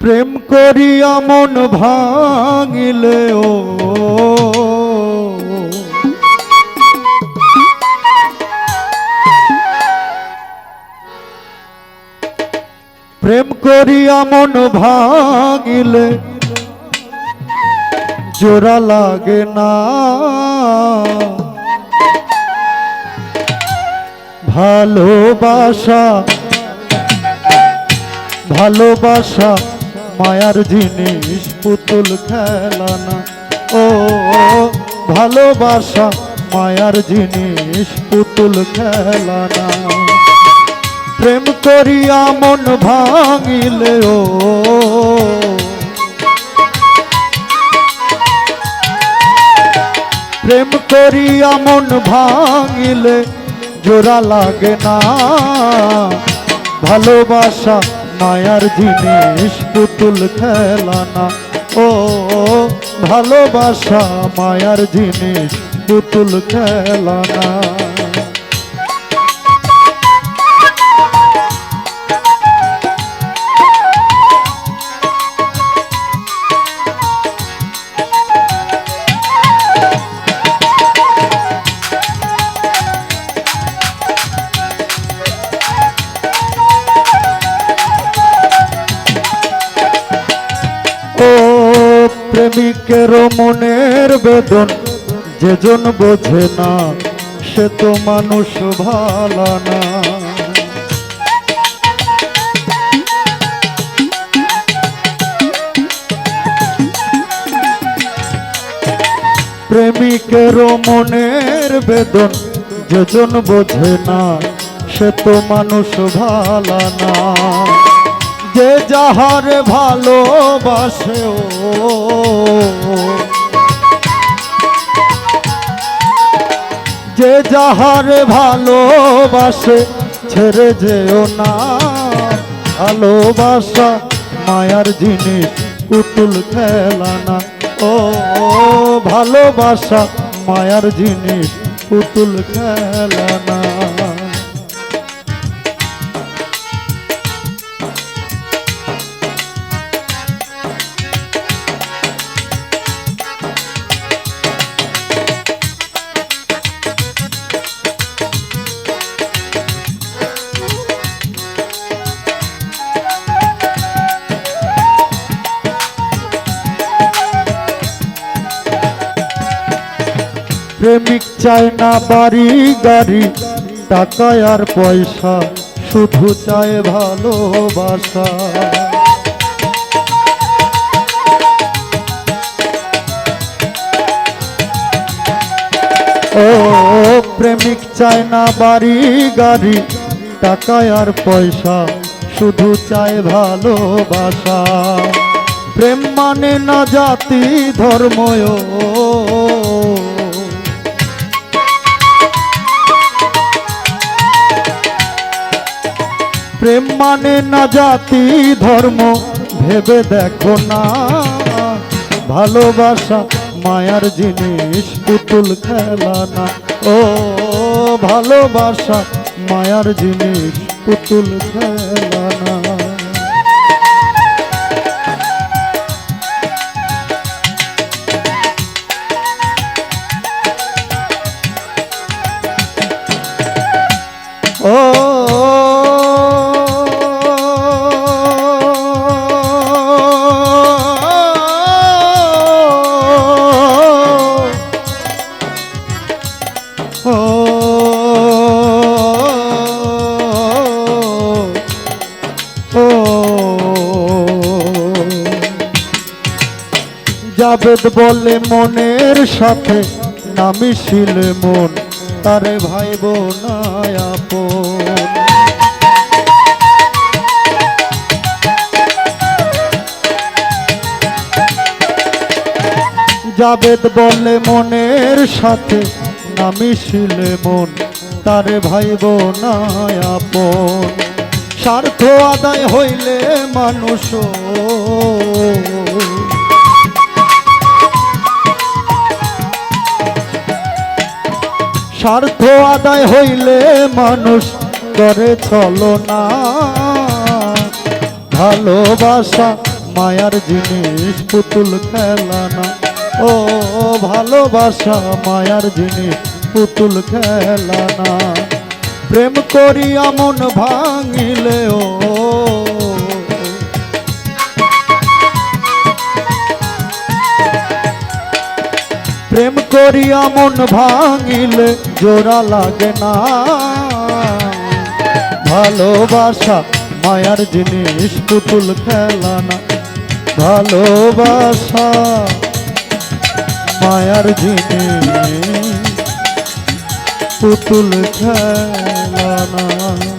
প্রেম করিয়া মন ভাঙিলে ও প্রেম করিয়া মন ভাঙিলে জোড়া লাগে না ভালোবাসা ভালোবাসা মায়ার জিনিস পুতুল খেলা না ও ভালোবাসা মায়ার জিনিস পুতুল খেলা না প্রেম করিয়া মন ভাঙিলে ও প্রেম করিয়া মন ভাঙিলে জোড়া লাগে না ভালোবাসা মায়ার জিনিস পুতুল খেলা না ও ভালোবাসা মায়ার জিনিস পুতুল খেলা না প্রেমিকের মনের বেদন যেজন বোঝে না সে তো মানুষ ভালো না প্রেমিকের মনের বেদন যেজন বোঝে না সে তো মানুষ ভালো না যে যাহারে ভালোবাসে ও যে যাহারে ভালোবাসে ছেড়ে যেও না ভালোবাসা মায়ার জিনিস পুতুল খেলা না ও ভালোবাসা মায়ার জিনিস পুতুল খেলা না প্রেমিক চায় না বাড়ি গাড়ি টাকা আর পয়সা শুধু চায় ভালোবাসা ও প্রেমিক চায় না বাড়ি গাড়ি টাকা আর পয়সা শুধু চায় ভালোবাসা প্রেম মানে না জাতি ধর্ম প্রেম মানে না জাতি ধর্ম ভেবে দেখো না ভালোবাসা মায়ার জিনিস পুতুল খেলা না ও ভালোবাসা মায়ার জিনিস পুতুল খেলা না জাবেদ বলে মনের সাথে না মিশিলে মন তারে ভাইব না আপন জাবেদ বলে মনের সাথে না মিশিলে মন তারে ভাইব না আপন স্বার্থ আদায় হইলে মানুষ স্বার্থ আদায় হইলে মানুষ করে চলো না ভালোবাসা মায়ার জিনিস পুতুল খেলা না। ও ভালোবাসা মায়ার জিনিস পুতুল খেলা না। প্রেম করিয়া মন ভাঙিলে ও প্রেম করিয়া মন ভাঙিলে জোড়া লাগে না। ভালোবাসা মায়ার জিনিস পুতুল খেলা না। ভালোবাসা মায়ার জিনিস পুতুল খেলা না।